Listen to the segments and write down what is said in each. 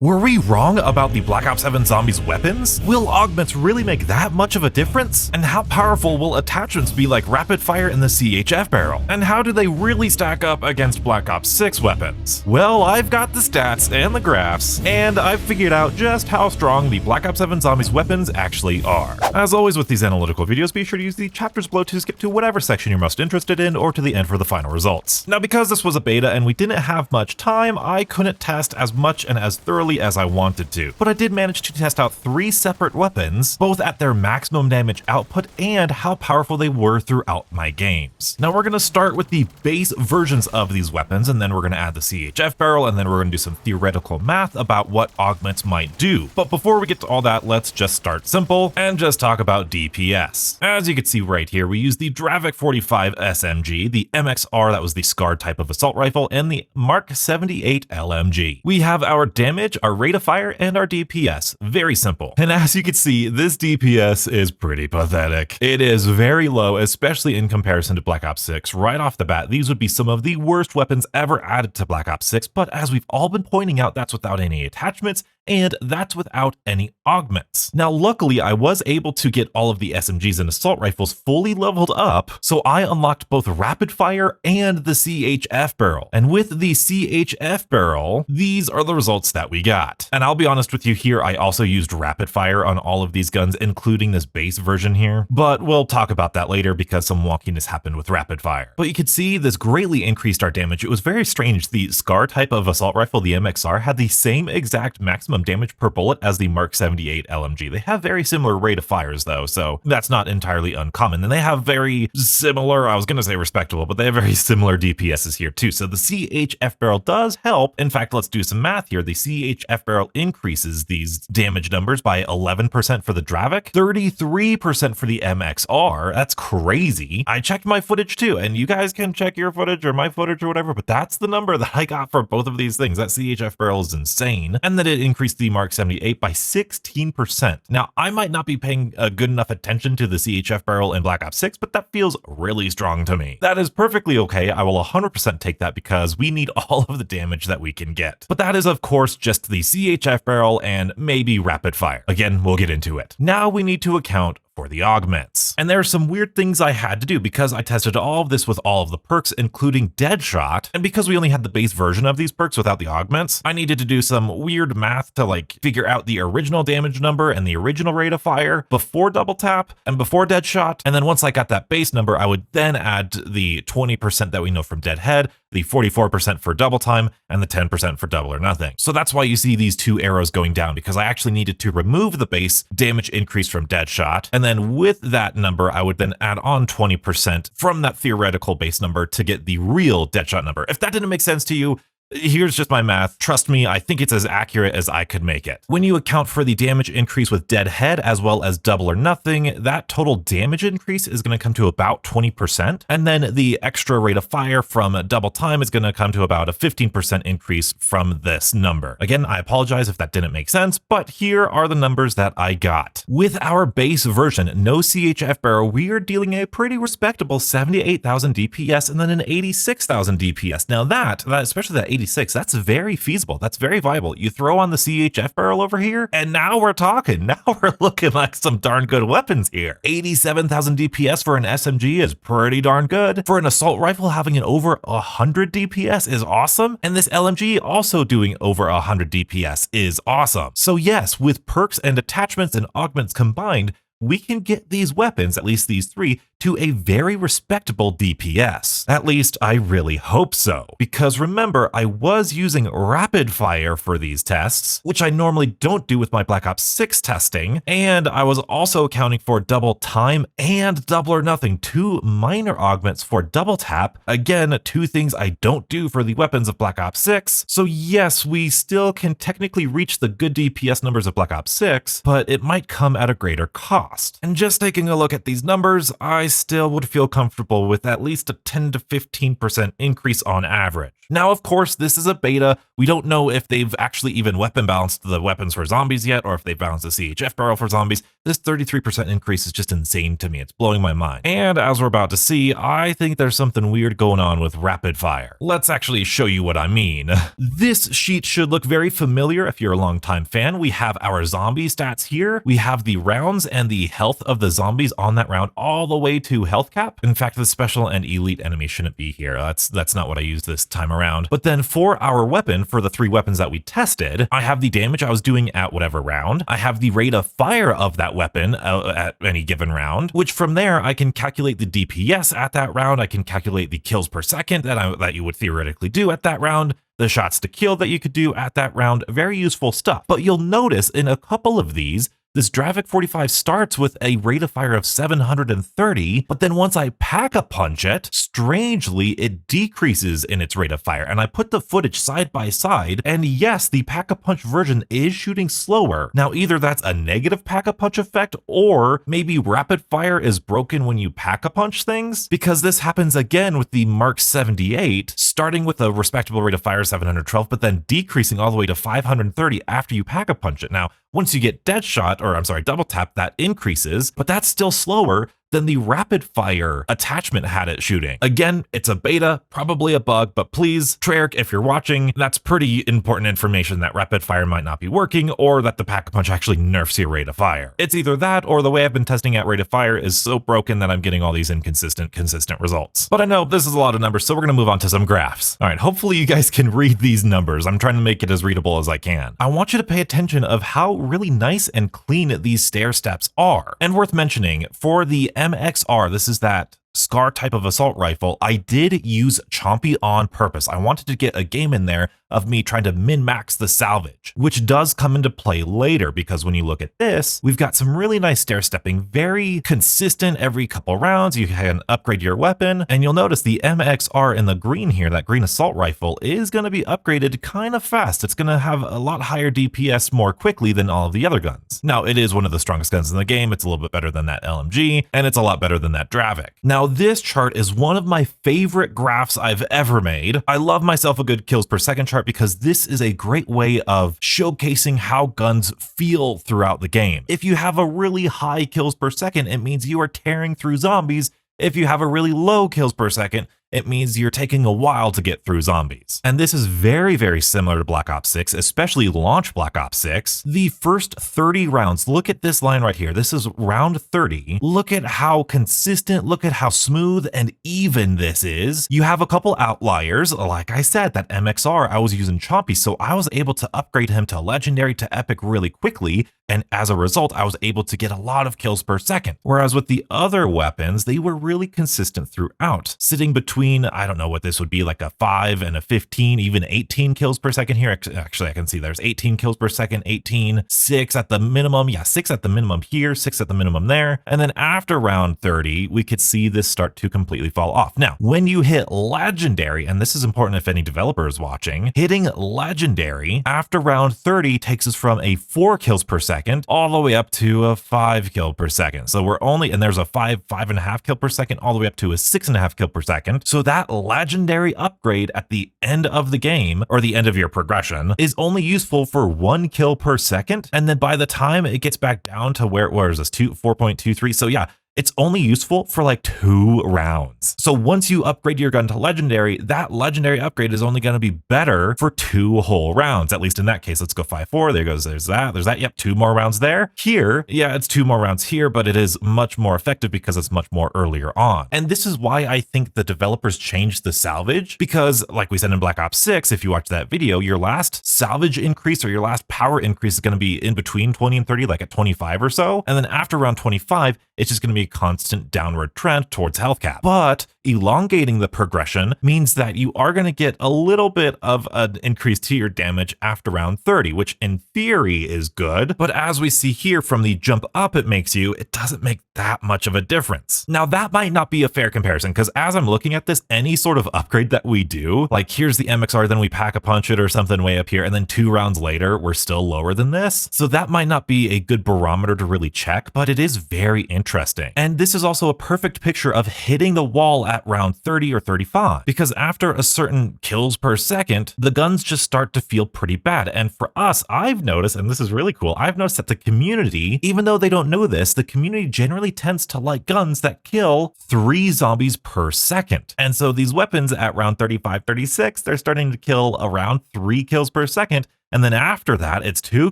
Were we wrong about the Black Ops 7 Zombies weapons? Will augments really make that much of a difference? And how powerful will attachments be like rapid fire in the CHF Barrel? And how do they really stack up against Black Ops 6 weapons? Well, I've got the stats and the graphs, and I've figured out just how strong the Black Ops 7 Zombies weapons actually are. As always with these analytical videos, be sure to use the chapters below to skip to whatever section you're most interested in or to the end for the final results. Now, because this was a beta and we didn't have much time, I couldn't test as much and as thoroughly as I wanted to, but I did manage to test out 3 separate weapons, both at their maximum damage output and how powerful they were throughout my games. Now we're going to start with the base versions of these weapons, and then we're going to add the CHF Barrel, and then we're going to do some theoretical math about what augments might do. But before we get to all that, let's just start simple and just talk about DPS. As you can see right here, we use the Dravik 45 SMG, the MXR, that was the SCAR type of assault rifle, and the Mark 78 LMG. We have our damage, our rate of fire, and our DPS. Very simple. And as you can see, this DPS is pretty pathetic. It is very low, especially in comparison to Black Ops 6. Right off the bat, these would be some of the worst weapons ever added to Black Ops 6, but as we've all been pointing out, that's without any attachments, and that's without any augments. Now, luckily, I was able to get all of the SMGs and assault rifles fully leveled up, so I unlocked both rapid fire and the CHF Barrel. And with the CHF Barrel, these are the results that we got. And I'll be honest with you here, I also used rapid fire on all of these guns, including this base version here, but we'll talk about that later because some wonkiness happened with rapid fire. But you could see this greatly increased our damage. It was very strange. The SCAR type of assault rifle, the MXR, had the same exact maximum damage per bullet as the Mark 78 LMG. They have very similar rate of fires though, so that's not entirely uncommon. And they have very similar, I was going to say respectable, but they have very similar DPSs here too. So the CHF Barrel does help. In fact, let's do some math here. The CHF Barrel increases these damage numbers by 11% for the Dravik, 33% for the MXR. That's crazy. I checked my footage too, and you guys can check your footage or my footage or whatever, but that's the number that I got for both of these things. That CHF Barrel is insane. And then it increased the Mark 78 by 16%. Now, I might not be paying a good enough attention to the CHF Barrel in Black Ops 6, but that feels really strong to me. That is perfectly okay. I will 100% take that because we need all of the damage that we can get. But that is, of course, just the CHF Barrel and maybe rapid fire. Again, we'll get into it. Now we need to account for the augments. And there are some weird things I had to do because I tested all of this with all of the perks, including Deadshot. And because we only had the base version of these perks without the augments, I needed to do some weird math to figure out the original damage number and the original rate of fire before double tap and before Deadshot. And then once I got that base number, I would then add the 20% that we know from Deadhead, the 44% for double time, and the 10% for double or nothing. So that's why you see these two arrows going down, because I actually needed to remove the base damage increase from Deadshot, and then with that number, I would then add on 20% from that theoretical base number to get the real Deadshot number. If that didn't make sense to you, here's just my math. Trust me, I think it's as accurate as I could make it. When you account for the damage increase with Deadhead as well as double or nothing, that total damage increase is going to come to about 20%. And then the extra rate of fire from double time is going to come to about a 15% increase from this number. Again, I apologize if that didn't make sense, but here are the numbers that I got. With our base version, no CHF Barrel, we are dealing a pretty respectable 78,000 DPS and then an 86,000 DPS. Now that especially that 86, that's very feasible. That's very viable. You throw on the CHF Barrel over here, and now we're talking. Now we're looking like some darn good weapons here. 87,000 DPS for an SMG is pretty darn good. For an assault rifle, having an over 100 DPS is awesome. And this LMG also doing over 100 DPS is awesome. So yes, with perks and attachments and augments combined, we can get these weapons, at least these 3, to a very respectable DPS. At least I really hope so. Because remember, I was using rapid fire for these tests, which I normally don't do with my Black Ops 6 testing, and I was also accounting for double time and double or nothing, 2 minor augments for double tap. Again, 2 things I don't do for the weapons of Black Ops 6. So yes, we still can technically reach the good DPS numbers of Black Ops 6, but it might come at a greater cost. cost. And just taking a look at these numbers, I still would feel comfortable with at least a 10 to 15% increase on average. Now, of course, this is a beta. We don't know if they've actually even weapon balanced the weapons for zombies yet, or if they've balanced the CHF barrel for zombies. This 33% increase is just insane to me. It's blowing my mind. And as we're about to see, I think there's something weird going on with rapid fire. Let's actually show you what I mean. This sheet should look very familiar if you're a longtime fan. We have our zombie stats here. We have the rounds and the health of the zombies on that round all the way to health cap. In fact, the special and elite enemy shouldn't be here. That's not what I used this time around. But then for our weapon, for the 3 weapons that we tested, I have the damage I was doing at whatever round. I have the rate of fire of that weapon at any given round, which from there I can calculate the DPS at that round. I can calculate the kills per second that you would theoretically do at that round, the shots to kill that you could do at that round. Very useful stuff. But you'll notice in a couple of these, this Dravik 45 starts with a rate of fire of 730, but then once I pack-a-punch it, strangely, it decreases in its rate of fire. And I put the footage side by side, and yes, the pack-a-punch version is shooting slower. Now, either that's a negative pack-a-punch effect, or maybe rapid fire is broken when you pack-a-punch things, because this happens again with the Mark 78, starting with a respectable rate of fire 712, but then decreasing all the way to 530 after you pack-a-punch it. Now, once you get double tap, that increases, but that's still slower than the rapid fire attachment had it shooting. Again, it's a beta, probably a bug, but please, Treyarch, if you're watching, that's pretty important information that rapid fire might not be working, or that the pack-a-punch actually nerfs your rate of fire. It's either that, or the way I've been testing at rate of fire is so broken that I'm getting all these consistent results. But I know this is a lot of numbers, so we're gonna move on to some graphs. All right, hopefully you guys can read these numbers. I'm trying to make it as readable as I can. I want you to pay attention of how really nice and clean these stair steps are. And worth mentioning, for the MXR, this is that SCAR type of assault rifle, I did use Chompy on purpose. I wanted to get a game in there of me trying to min-max the salvage, which does come into play later, because when you look at this, we've got some really nice stair stepping, very consistent every couple rounds. You can upgrade your weapon, and you'll notice the MXR in the green here, that green assault rifle, is going to be upgraded kind of fast. It's going to have a lot higher DPS more quickly than all of the other guns. Now, it is one of the strongest guns in the game. It's a little bit better than that LMG, and it's a lot better than that Dravik. Now, this chart is one of my favorite graphs I've ever made. I love myself a good kills per second chart because this is a great way of showcasing how guns feel throughout the game. If you have a really high kills per second, it means you are tearing through zombies. If you have a really low kills per second, it means you're taking a while to get through zombies. And this is very, very similar to Black Ops 6, especially launch Black Ops 6. The first 30 rounds, look at this line right here. This is round 30. Look at how consistent, look at how smooth and even this is. You have a couple outliers. Like I said, that MXR, I was using Chompy, so I was able to upgrade him to Legendary to Epic really quickly. And as a result, I was able to get a lot of kills per second. Whereas with the other weapons, they were really consistent throughout, sitting between, I don't know what this would be, like a 5 and a 15, even 18 kills per second here. Actually, I can see there's 18 kills per second, 18, 6 at the minimum. Yeah, 6 at the minimum here, 6 at the minimum there. And then after round 30, we could see this start to completely fall off. Now, when you hit Legendary, and this is important if any developer is watching, hitting Legendary after round 30 takes us from a 4 kills per second all the way up to a 5 kill per second. So we're only, and there's a 5.5 kill per second all the way up to a 6.5 kill per second. So that Legendary upgrade at the end of the game, or the end of your progression, is only useful for 1 kill per second. And then by the time it gets back down to where is this, 4.23. So yeah, it's only useful for like 2 rounds. So once you upgrade your gun to Legendary, that Legendary upgrade is only going to be better for 2 whole rounds, at least in that case. Let's go 5-4. There goes, there's that. Yep, 2 more rounds there. Here, yeah, it's 2 more rounds here, but it is much more effective because it's much more earlier on. And this is why I think the developers changed the salvage, because like we said in Black Ops 6, if you watch that video, your last salvage increase or your last power increase is going to be in between 20 and 30, like at 25 or so. And then after round 25, it's just going to be a constant downward trend towards health cap. But Elongating the progression means that you are going to get a little bit of an increase to your damage after round 30, which in theory is good, but as we see here from the jump up it makes you, it doesn't make that much of a difference. Now that might not be a fair comparison, because as I'm looking at this, any sort of upgrade that we do, like here's the MXR, then we pack a punch it or something way up here, and then 2 rounds later, we're still lower than this. So that might not be a good barometer to really check, but it is very interesting. And this is also a perfect picture of hitting the wall at round 30 or 35, because after a certain kills per second, the guns just start to feel pretty bad. And for us, I've noticed, and this is really cool, I've noticed that the community, even though they don't know this, the community generally tends to like guns that kill 3 zombies per second. And so these weapons at round 35, 36, they're starting to kill around 3 kills per second. And then after that, it's 2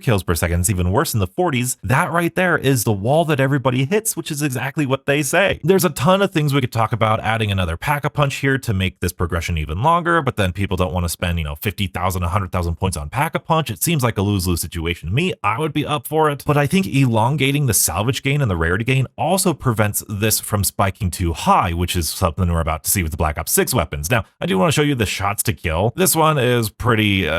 kills per second. It's even worse in the 40s. That right there is the wall that everybody hits, which is exactly what they say. There's a ton of things we could talk about, adding another pack-a-punch here to make this progression even longer, but then people don't want to spend, 50,000, 100,000 points on pack-a-punch. It seems like a lose-lose situation to me. I would be up for it. But I think elongating the salvage gain and the rarity gain also prevents this from spiking too high, which is something we're about to see with the Black Ops 6 weapons. Now, I do want to show you the shots to kill. This one is pretty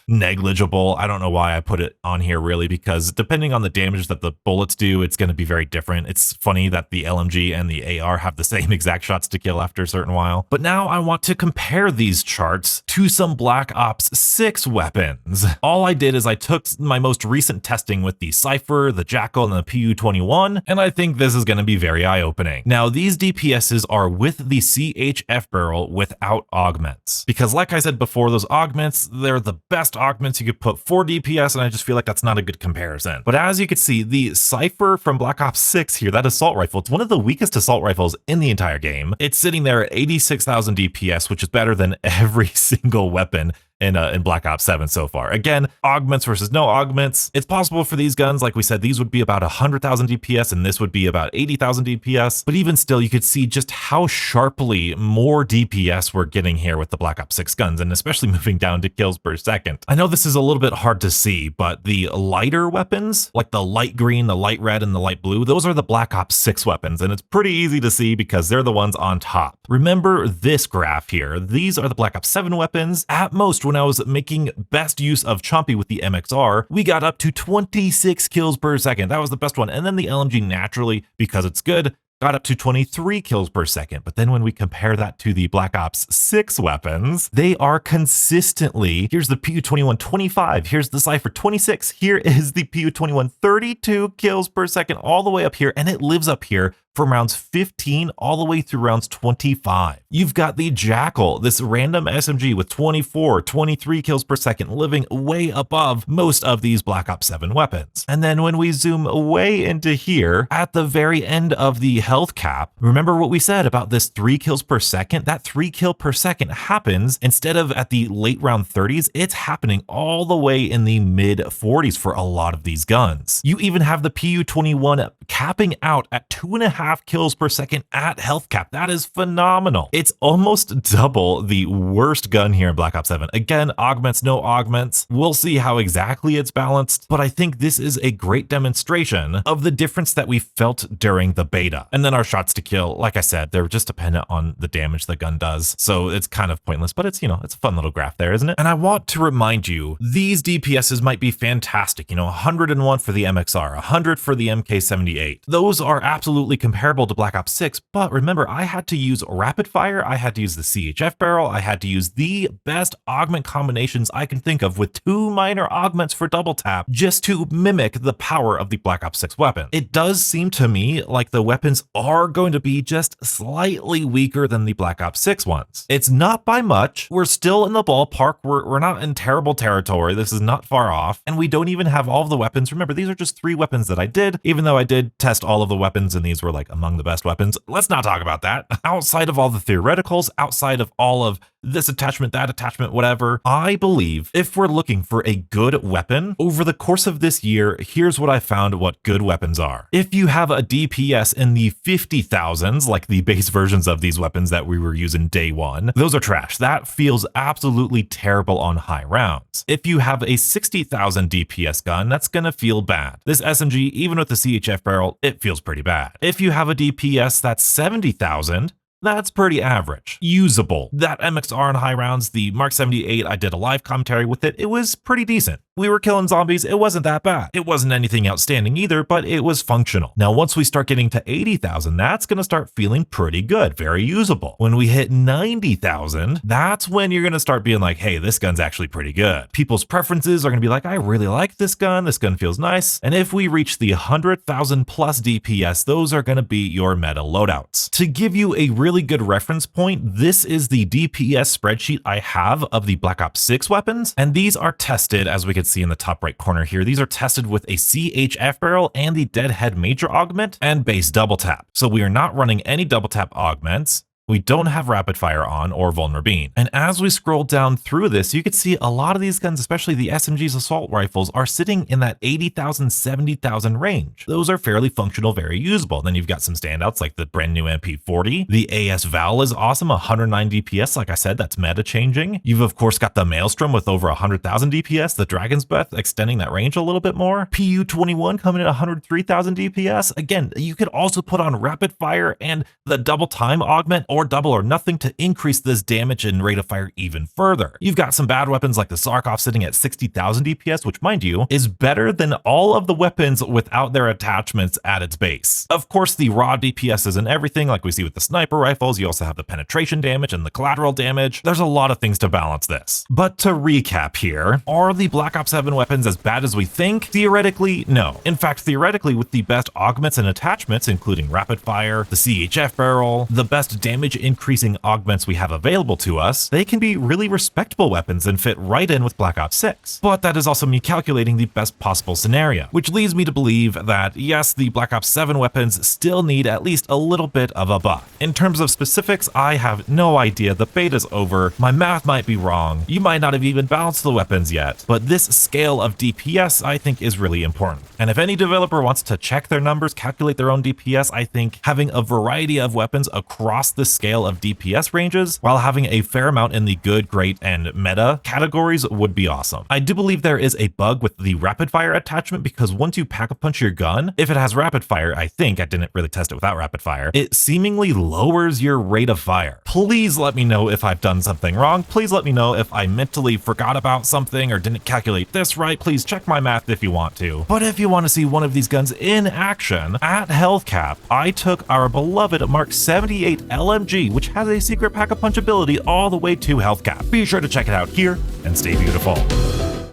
negligible. I don't know why I put it on here really, because depending on the damage that the bullets do, it's going to be very different. It's funny that the LMG and the AR have the same exact shots to kill after a certain while. But now I want to compare these charts to some Black Ops 6 weapons. All I did is I took my most recent testing with the Cypher, the Jackal, and the PU-21, and I think this is going to be very eye-opening. Now, these DPSs are with the CHF Barrel without augments, because like I said before, those augments, they're the best augments you could put 4 DPS, and I just feel like that's not a good comparison. But as you can see, the Cypher from Black Ops 6 here, that assault rifle, it's one of the weakest assault rifles in the entire game. It's sitting there at 86,000 DPS, which is better than every single weapon in Black Ops 7 so far. Again, augments versus no augments. It's possible for these guns, like we said, these would be about 100,000 DPS and this would be about 80,000 DPS. But even still, you could see just how sharply more DPS we're getting here with the Black Ops 6 guns, and especially moving down to kills per second. I know this is a little bit hard to see, but the lighter weapons, like the light green, the light red, and the light blue, those are the Black Ops 6 weapons, and it's pretty easy to see because they're the ones on top. Remember this graph here. These are the Black Ops 7 weapons. At most, when I was making best use of Chompy with the MXR, we got up to 26 kills per second. That was the best one. And then the LMG naturally, because it's good, got up to 23 kills per second. But then when we compare that to the Black Ops 6 weapons, they are consistently, here's the PU-21 25, here's the Cypher 26, here is the PU-21 32 kills per second, all the way up here, and it lives up here from rounds 15 all the way through rounds 25. You've got the Jackal, this random SMG with 24, 23 kills per second, living way above most of these Black Ops 7 weapons. And then when we zoom way into here, at the very end of the health cap, remember what we said about this 3 kills per second? That 3 kill per second happens, instead of at the late round 30s, it's happening all the way in the mid 40s for a lot of these guns. You even have the PU-21 capping out at 2.5 kills per second at health cap. That is phenomenal. It's almost double the worst gun here in Black Ops 7. Again, augments, no augments. We'll see how exactly it's balanced, but I think this is a great demonstration of the difference that we felt during the beta. And then our shots to kill, like I said, they're just dependent on the damage the gun does. So it's kind of pointless, but it's, it's a fun little graph there, isn't it? And I want to remind you, these DPSs might be fantastic. 101 for the MXR, 100 for the MK78. Those are absolutely comparable to Black Ops 6, but remember, I had to use rapid fire, I had to use the CHF barrel, I had to use the best augment combinations I can think of with 2 minor augments for double tap just to mimic the power of the Black Ops 6 weapon. It does seem to me like the weapons are going to be just slightly weaker than the Black Ops 6 ones. It's not by much. We're still in the ballpark. We're not in terrible territory. This is not far off, and we don't even have all of the weapons. Remember, these are just 3 weapons that I did, even though I did test all of the weapons and these were like among the best weapons. Let's not talk about that. Outside of all the theoreticals, outside of all of this attachment, that attachment, whatever, I believe if we're looking for a good weapon over the course of this year, here's what I found what good weapons are. If you have a DPS in the 50,000s, like the base versions of these weapons that we were using day one, those are trash. That feels absolutely terrible on high rounds. If you have a 60,000 DPS gun, that's gonna feel bad. This SMG, even with the CHF barrel, it feels pretty bad. If you have a DPS that's 70,000, That's pretty average. Usable. That MXR in high rounds, the Mark 78, I did a live commentary with it. It was pretty decent. We were killing zombies, it wasn't that bad. It wasn't anything outstanding either, but it was functional. Now, once we start getting to 80,000, that's gonna start feeling pretty good, very usable. When we hit 90,000, that's when you're gonna start being like, hey, this gun's actually pretty good. People's preferences are gonna be like, I really like this gun feels nice. And if we reach the 100,000 plus DPS, those are gonna be your meta loadouts. To give you a really good reference point, this is the DPS spreadsheet I have of the Black Ops 6 weapons, and these are tested, as we can see in the top right corner here, these are tested with a CHF Barrel and the Deadhead Major Augment and base double tap. So we are not running any double tap augments. We don't have rapid fire on or vulnerabine. And as we scroll down through this, you can see a lot of these guns, especially the SMG's assault rifles, are sitting in that 80,000, 70,000 range. Those are fairly functional, very usable. Then you've got some standouts like the brand new MP40. The AS Val is awesome, 109 DPS. Like I said, that's meta changing. You've of course got the Maelstrom with over 100,000 DPS, the Dragon's Breath extending that range a little bit more. PU21 coming in 103,000 DPS. Again, you could also put on rapid fire and the double time augment or double or nothing to increase this damage and rate of fire even further. You've got some bad weapons like the Sarkov sitting at 60,000 DPS, which mind you, is better than all of the weapons without their attachments at its base. Of course, the raw DPS isn't everything like we see with the sniper rifles. You also have the penetration damage and the collateral damage. There's a lot of things to balance this. But to recap here, are the Black Ops 7 weapons as bad as we think? Theoretically, no. In fact, theoretically, with the best augments and attachments, including rapid fire, the CHF barrel, the best damage increasing augments we have available to us, they can be really respectable weapons and fit right in with Black Ops 6. But that is also me calculating the best possible scenario, which leads me to believe that yes, the Black Ops 7 weapons still need at least a little bit of a buff. In terms of specifics, I have no idea. The beta's over. My math might be wrong. You might not have even balanced the weapons yet, but this scale of DPS I think is really important. And if any developer wants to check their numbers, calculate their own DPS, I think having a variety of weapons across the scale of DPS ranges while having a fair amount in the good, great, and meta categories would be awesome. I do believe there is a bug with the rapid fire attachment because once you pack a punch your gun, if it has rapid fire, I didn't really test it without rapid fire, it seemingly lowers your rate of fire. Please let me know if I've done something wrong. Please let me know if I mentally forgot about something or didn't calculate this right. Please check my math if you want to. But if you want to see one of these guns in action, at health cap, I took our beloved Mark 78 LMG, which has a secret pack-a-punch ability all the way to health cap. Be sure to check it out here and stay beautiful.